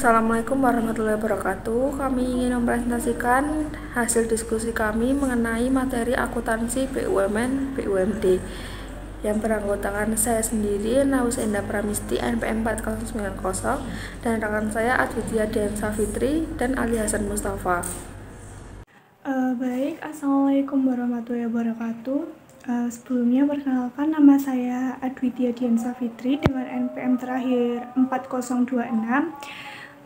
Assalamualaikum warahmatullahi wabarakatuh. Kami ingin mempresentasikan hasil diskusi kami mengenai materi akuntansi BUMN BUMD yang beranggotakan saya sendiri, Naus Enda Pramisti, NPM 4090, dan rekan saya Adwitya Dian Safitri dan Ali Hasan Mustafa. Baik, Assalamualaikum warahmatullahi wabarakatuh. Sebelumnya perkenalkan, nama saya Adwitya Dian Safitri dengan NPM terakhir 4026.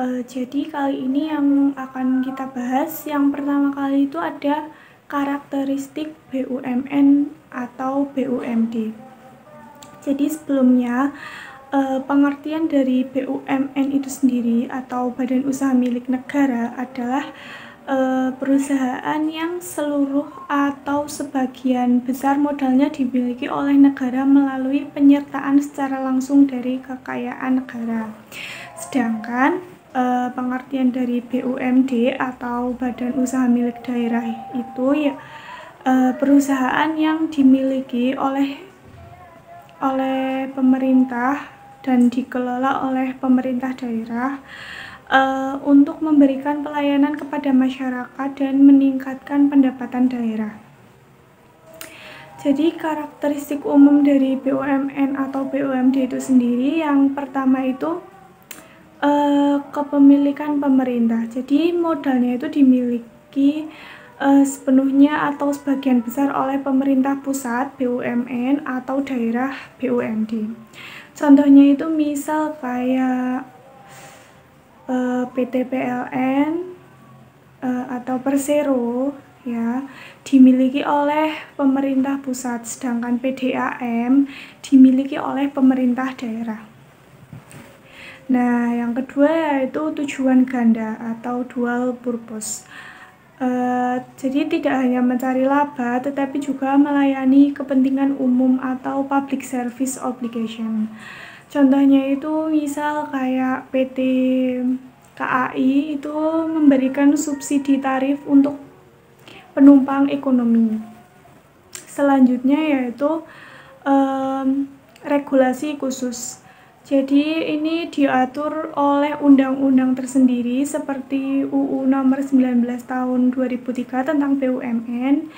Jadi kali ini yang akan kita bahas, yang pertama kali itu ada karakteristik BUMN atau BUMD. Jadi sebelumnya pengertian dari BUMN itu sendiri atau Badan Usaha Milik Negara adalah perusahaan yang seluruh atau sebagian besar modalnya dimiliki oleh negara melalui penyertaan secara langsung dari kekayaan negara. Sedangkan pengertian dari BUMD atau Badan Usaha Milik Daerah itu ya perusahaan yang dimiliki oleh pemerintah dan dikelola oleh pemerintah daerah untuk memberikan pelayanan kepada masyarakat dan meningkatkan pendapatan daerah. Jadi karakteristik umum dari BUMN atau BUMD itu sendiri, yang pertama itu kepemilikan pemerintah. Jadi modalnya itu dimiliki sepenuhnya atau sebagian besar oleh pemerintah pusat BUMN atau daerah BUMD. Contohnya itu misal kayak PT PLN atau Persero ya, dimiliki oleh pemerintah pusat, sedangkan PDAM dimiliki oleh pemerintah daerah. Nah, yang kedua yaitu tujuan ganda atau dual purpose. Jadi tidak hanya mencari laba, tetapi juga melayani kepentingan umum atau public service obligation. Contohnya itu misal kayak PT KAI itu memberikan subsidi tarif untuk penumpang ekonomi. Selanjutnya yaitu regulasi khusus. Jadi ini diatur oleh undang-undang tersendiri seperti UU nomor 19 tahun 2003 tentang BUMN,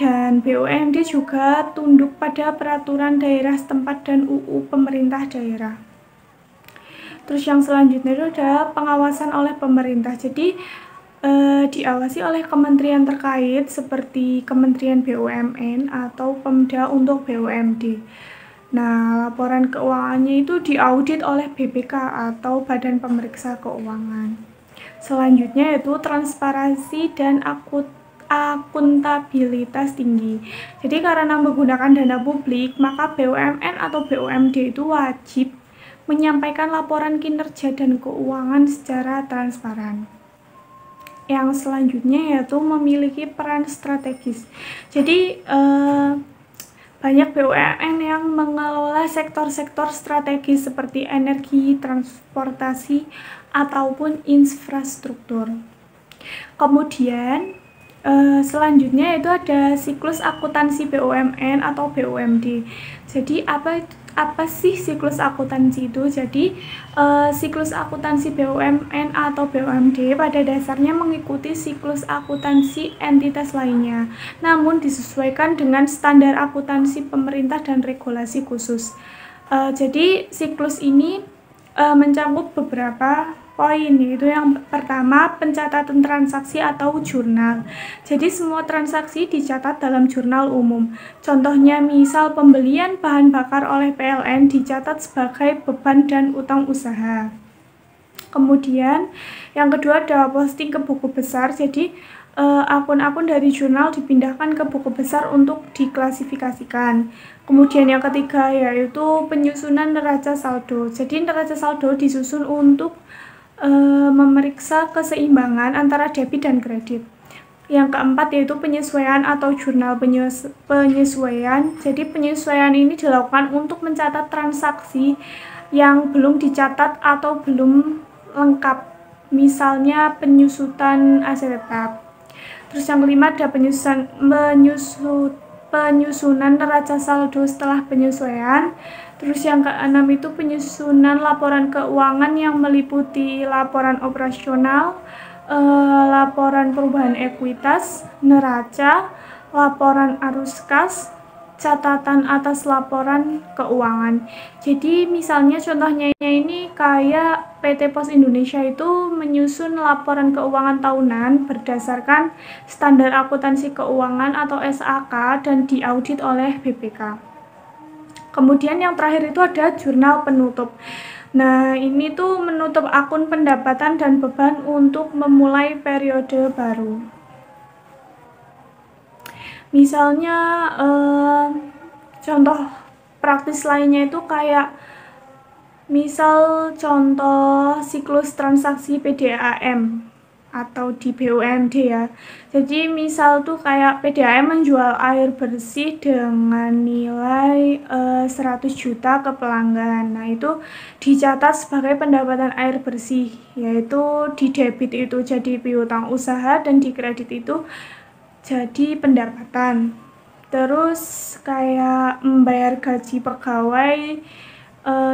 dan BUMD juga tunduk pada peraturan daerah setempat dan UU pemerintah daerah. Terus yang selanjutnya itu ada pengawasan oleh pemerintah. Jadi diawasi oleh kementerian terkait seperti Kementerian BUMN atau Pemda untuk BUMD. Nah, laporan keuangannya itu diaudit oleh BPK atau Badan Pemeriksa Keuangan. Selanjutnya yaitu transparansi dan akuntabilitas tinggi. Jadi karena menggunakan dana publik, maka BUMN atau BUMD itu wajib menyampaikan laporan kinerja dan keuangan secara transparan. Yang selanjutnya yaitu memiliki peran strategis. Jadi banyak BUMN yang mengelola sektor-sektor strategis seperti energi, transportasi, ataupun infrastruktur. Kemudian selanjutnya itu ada siklus akuntansi BUMN atau BUMD. Jadi apa sih siklus akuntansi itu? Jadi siklus akuntansi BUMN atau BUMD pada dasarnya mengikuti siklus akuntansi entitas lainnya, namun disesuaikan dengan standar akuntansi pemerintah dan regulasi khusus. Jadi siklus ini mencakup beberapa poin, yaitu yang pertama pencatatan transaksi atau jurnal. Jadi semua transaksi dicatat dalam jurnal umum. Contohnya misal pembelian bahan bakar oleh PLN dicatat sebagai beban dan utang usaha. Kemudian yang kedua ada posting ke buku besar. Jadi akun-akun dari jurnal dipindahkan ke buku besar untuk diklasifikasikan. Kemudian yang ketiga yaitu penyusunan neraca saldo. Jadi neraca saldo disusun untuk memeriksa keseimbangan antara debit dan kredit. Yang keempat yaitu penyesuaian atau jurnal penyesuaian. Jadi penyesuaian ini dilakukan untuk mencatat transaksi yang belum dicatat atau belum lengkap, misalnya penyusutan aset tetap. Terus yang kelima ada penyusunan neraca saldo setelah penyesuaian. Terus yang keenam itu penyusunan laporan keuangan yang meliputi laporan operasional, laporan perubahan ekuitas, neraca, laporan arus kas, catatan atas laporan keuangan. Jadi misalnya contohnya ini kayak PT Pos Indonesia itu menyusun laporan keuangan tahunan berdasarkan standar akuntansi keuangan atau SAK dan diaudit oleh BPK. Kemudian yang terakhir itu ada jurnal penutup. Nah, ini tuh menutup akun pendapatan dan beban untuk memulai periode baru. Misalnya contoh praktis lainnya itu kayak misal contoh siklus transaksi PDAM atau di BUMD ya. Jadi misal tuh kayak PDAM menjual air bersih dengan nilai 100 juta ke pelanggan. Nah, itu dicatat sebagai pendapatan air bersih, yaitu di debit itu jadi piutang usaha dan di kredit itu jadi pendapatan. Terus kayak membayar gaji pegawai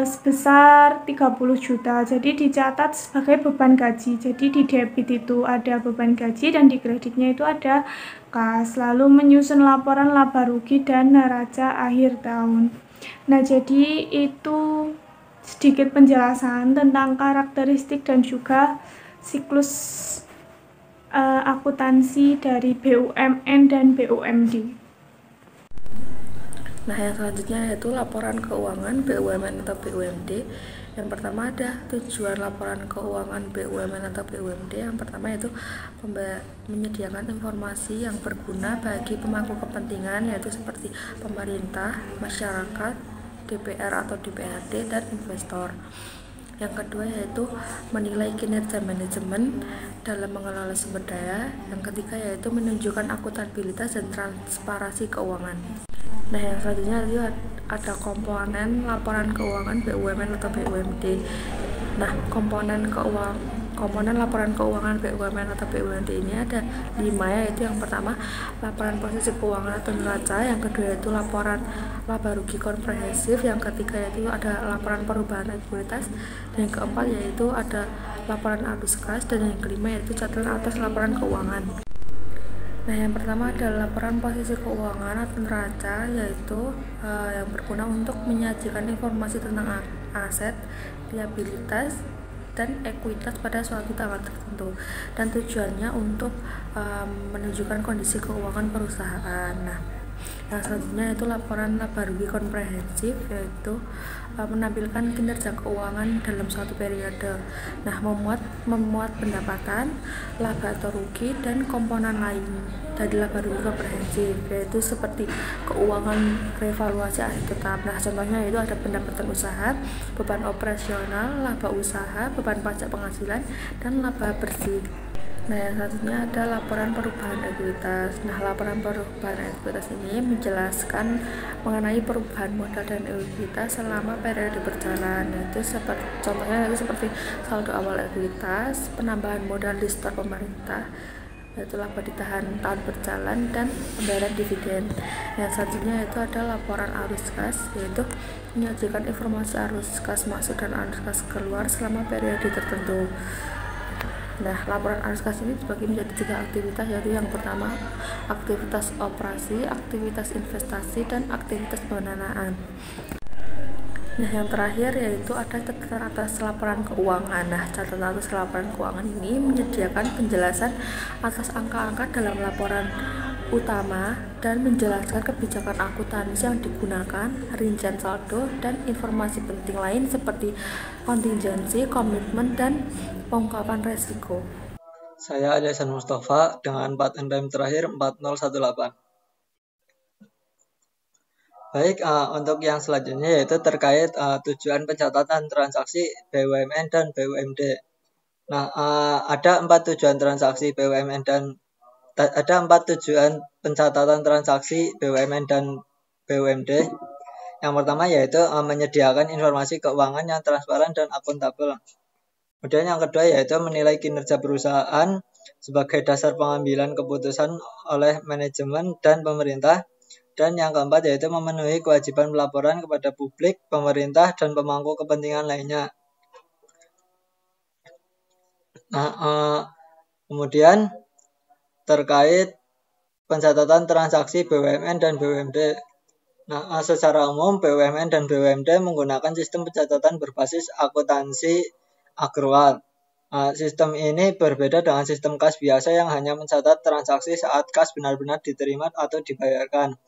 sebesar 30 juta, jadi dicatat sebagai beban gaji. Jadi di debit itu ada beban gaji dan di kreditnya itu ada kas. Lalu menyusun laporan laba rugi dan neraca akhir tahun. Nah, jadi itu sedikit penjelasan tentang karakteristik dan juga siklus akuntansi dari BUMN dan BUMD. Nah, yang selanjutnya yaitu laporan keuangan BUMN atau BUMD. Yang pertama ada tujuan laporan keuangan BUMN atau BUMD. Yang pertama yaitu menyediakan informasi yang berguna bagi pemangku kepentingan, yaitu seperti pemerintah, masyarakat, DPR atau DPRD, dan investor. Yang kedua yaitu menilai kinerja manajemen dalam mengelola sumber daya. Yang ketiga yaitu menunjukkan akuntabilitas dan transparansi keuangan. Nah, yang selanjutnya itu ada komponen laporan keuangan BUMN atau BUMD. Nah, komponen laporan keuangan BUMN atau BUMD ini ada 5, yaitu yang pertama laporan posisi keuangan atau neraca, yang kedua yaitu laporan laba rugi komprehensif, yang ketiga yaitu ada laporan perubahan ekuitas, dan yang keempat yaitu ada laporan arus kas, dan yang kelima yaitu catatan atas laporan keuangan. Nah, yang pertama adalah laporan posisi keuangan atau neraca, yaitu yang berguna untuk menyajikan informasi tentang aset, liabilitas, dan ekuitas pada suatu tanggal tertentu, dan tujuannya untuk menunjukkan kondisi keuangan perusahaan. Nah, yang selanjutnya itu laporan laba rugi komprehensif, yaitu menampilkan kinerja keuangan dalam suatu periode. Nah, memuat pendapatan, laba atau rugi, dan komponen lain dari laba rugi komprehensif, yaitu seperti keuangan revaluasi aset tetap. Nah, contohnya itu ada pendapatan usaha, beban operasional, laba usaha, beban pajak penghasilan, dan laba bersih. Nah, yang selanjutnya ada laporan perubahan ekuitas. Nah, laporan perubahan ekuitas ini menjelaskan mengenai perubahan modal dan ekuitas selama periode berjalan. Contohnya itu seperti saldo awal ekuitas, penambahan modal di store pemerintah, yaitu laba ditahan tahun berjalan, dan pembayaran dividen. Yang selanjutnya itu ada laporan arus kas, yaitu menyajikan informasi arus kas masuk dan arus kas keluar selama periode tertentu. Nah, laporan arus kas ini dibagi menjadi 3 aktivitas, yaitu yang pertama aktivitas operasi, aktivitas investasi, dan aktivitas pendanaan. Nah, yang terakhir yaitu ada catatan atas laporan keuangan. Nah, catatan atas laporan keuangan ini menyediakan penjelasan atas angka-angka dalam laporan utama dan menjelaskan kebijakan akuntansi yang digunakan, rincian saldo, dan informasi penting lain seperti kontingensi, komitmen, dan pengungkapan resiko. Saya Aliasan Mustafa dengan patent rem terakhir 4018. Baik, untuk yang selanjutnya yaitu terkait tujuan pencatatan transaksi BUMN dan BUMD. Nah, ada 4 tujuan transaksi BUMN dan ada 4 tujuan pencatatan transaksi BUMN dan BUMD. Yang pertama yaitu menyediakan informasi keuangan yang transparan dan akuntabel. Kemudian yang kedua yaitu menilai kinerja perusahaan sebagai dasar pengambilan keputusan oleh manajemen dan pemerintah. Dan yang keempat yaitu memenuhi kewajiban pelaporan kepada publik, pemerintah, dan pemangku kepentingan lainnya. Nah, kemudian terkait pencatatan transaksi BUMN dan BUMD. Nah, secara umum BUMN dan BUMD menggunakan sistem pencatatan berbasis akuntansi akrual. Sistem ini berbeda dengan sistem kas biasa yang hanya mencatat transaksi saat kas benar-benar diterima atau dibayarkan.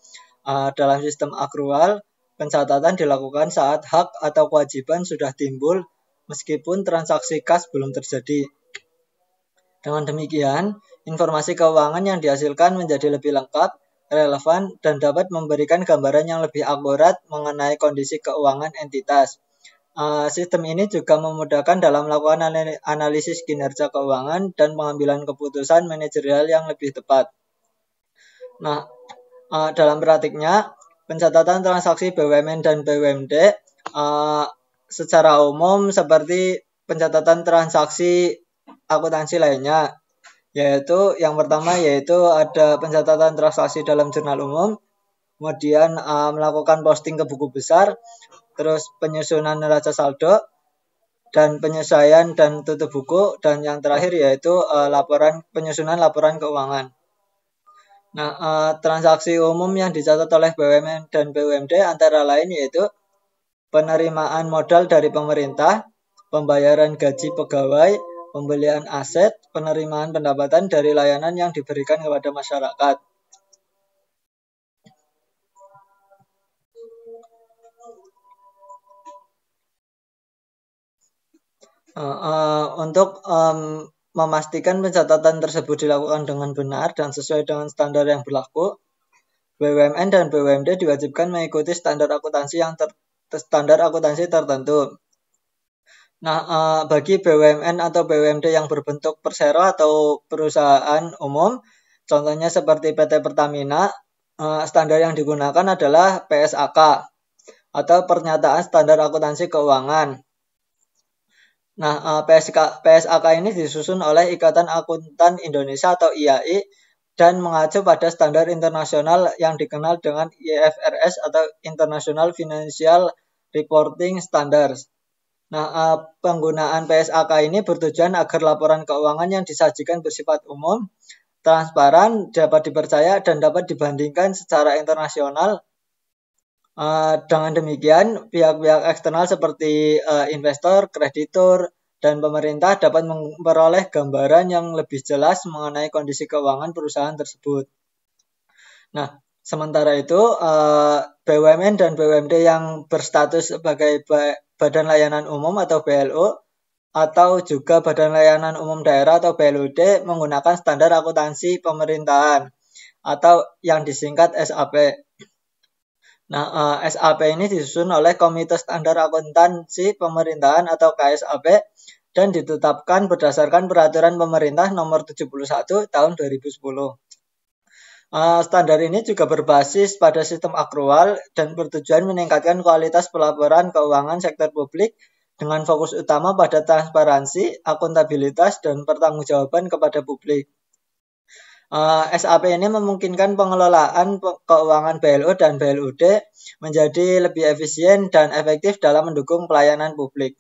Dalam sistem akrual, pencatatan dilakukan saat hak atau kewajiban sudah timbul meskipun transaksi kas belum terjadi. Dengan demikian, informasi keuangan yang dihasilkan menjadi lebih lengkap, relevan, dan dapat memberikan gambaran yang lebih akurat mengenai kondisi keuangan entitas. Sistem ini juga memudahkan dalam melakukan analisis kinerja keuangan dan pengambilan keputusan manajerial yang lebih tepat. Nah, dalam praktiknya, pencatatan transaksi BUMN dan BUMD secara umum seperti pencatatan transaksi akuntansi lainnya, yaitu yang pertama yaitu ada pencatatan transaksi dalam jurnal umum, kemudian melakukan posting ke buku besar, terus penyusunan neraca saldo, dan penyesuaian dan tutup buku, dan yang terakhir yaitu penyusunan laporan keuangan. Nah, transaksi umum yang dicatat oleh BUMN dan BUMD antara lain yaitu penerimaan modal dari pemerintah, pembayaran gaji pegawai, pembelian aset, penerimaan pendapatan dari layanan yang diberikan kepada masyarakat. Untuk memastikan pencatatan tersebut dilakukan dengan benar dan sesuai dengan standar yang berlaku, BUMN dan BUMD diwajibkan mengikuti standar akuntansi tertentu. Nah, bagi BUMN atau BUMD yang berbentuk persero atau perusahaan umum, contohnya seperti PT Pertamina, standar yang digunakan adalah PSAK atau Pernyataan Standar Akuntansi Keuangan. Nah, PSAK ini disusun oleh Ikatan Akuntan Indonesia atau IAI dan mengacu pada standar internasional yang dikenal dengan IFRS atau International Financial Reporting Standards. Nah, penggunaan PSAK ini bertujuan agar laporan keuangan yang disajikan bersifat umum, transparan, dapat dipercaya, dan dapat dibandingkan secara internasional. Dengan demikian, pihak-pihak eksternal seperti investor, kreditur, dan pemerintah dapat memperoleh gambaran yang lebih jelas mengenai kondisi keuangan perusahaan tersebut. Nah, sementara itu, BUMN dan BUMD yang berstatus sebagai Badan Layanan Umum atau BLU atau juga Badan Layanan Umum Daerah atau BLUD menggunakan standar akuntansi pemerintahan atau yang disingkat SAP. Nah, SAP ini disusun oleh Komite Standar Akuntansi Pemerintahan atau KSAP dan ditetapkan berdasarkan Peraturan Pemerintah Nomor 71 Tahun 2010. Standar ini juga berbasis pada sistem akrual dan bertujuan meningkatkan kualitas pelaporan keuangan sektor publik dengan fokus utama pada transparansi, akuntabilitas, dan pertanggungjawaban kepada publik. SAP ini memungkinkan pengelolaan keuangan BLU dan BLUD menjadi lebih efisien dan efektif dalam mendukung pelayanan publik.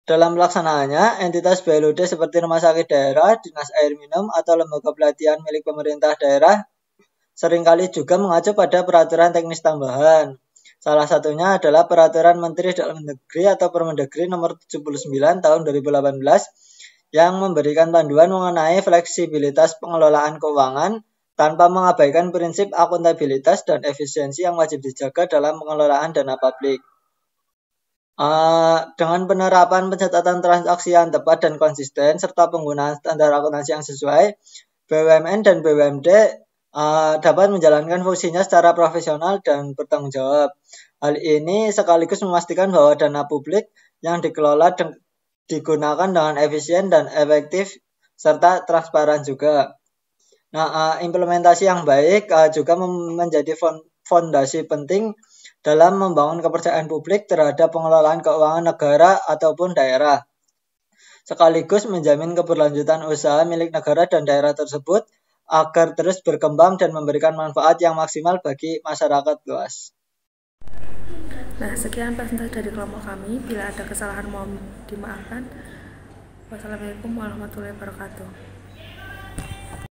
Dalam pelaksanaannya, entitas BLUD seperti rumah sakit daerah, dinas air minum, atau lembaga pelatihan milik pemerintah daerah seringkali juga mengacu pada peraturan teknis tambahan. Salah satunya adalah Peraturan Menteri Dalam Negeri atau Permendagri Nomor 79 Tahun 2018 yang memberikan panduan mengenai fleksibilitas pengelolaan keuangan tanpa mengabaikan prinsip akuntabilitas dan efisiensi yang wajib dijaga dalam pengelolaan dana publik. Dengan penerapan pencatatan transaksi yang tepat dan konsisten serta penggunaan standar akuntansi yang sesuai, BUMN dan BUMD dapat menjalankan fungsinya secara profesional dan bertanggung jawab. Hal ini sekaligus memastikan bahwa dana publik yang dikelola digunakan dengan efisien dan efektif serta transparan juga. Nah, implementasi yang baik juga menjadi fondasi penting dalam membangun kepercayaan publik terhadap pengelolaan keuangan negara ataupun daerah. sekaligus menjamin keberlanjutan usaha milik negara dan daerah tersebut agar terus berkembang dan memberikan manfaat yang maksimal bagi masyarakat luas. Nah, sekian presentasi dari kelompok kami. Bila ada kesalahan mohon dimaafkan. Wassalamualaikum warahmatullahi wabarakatuh.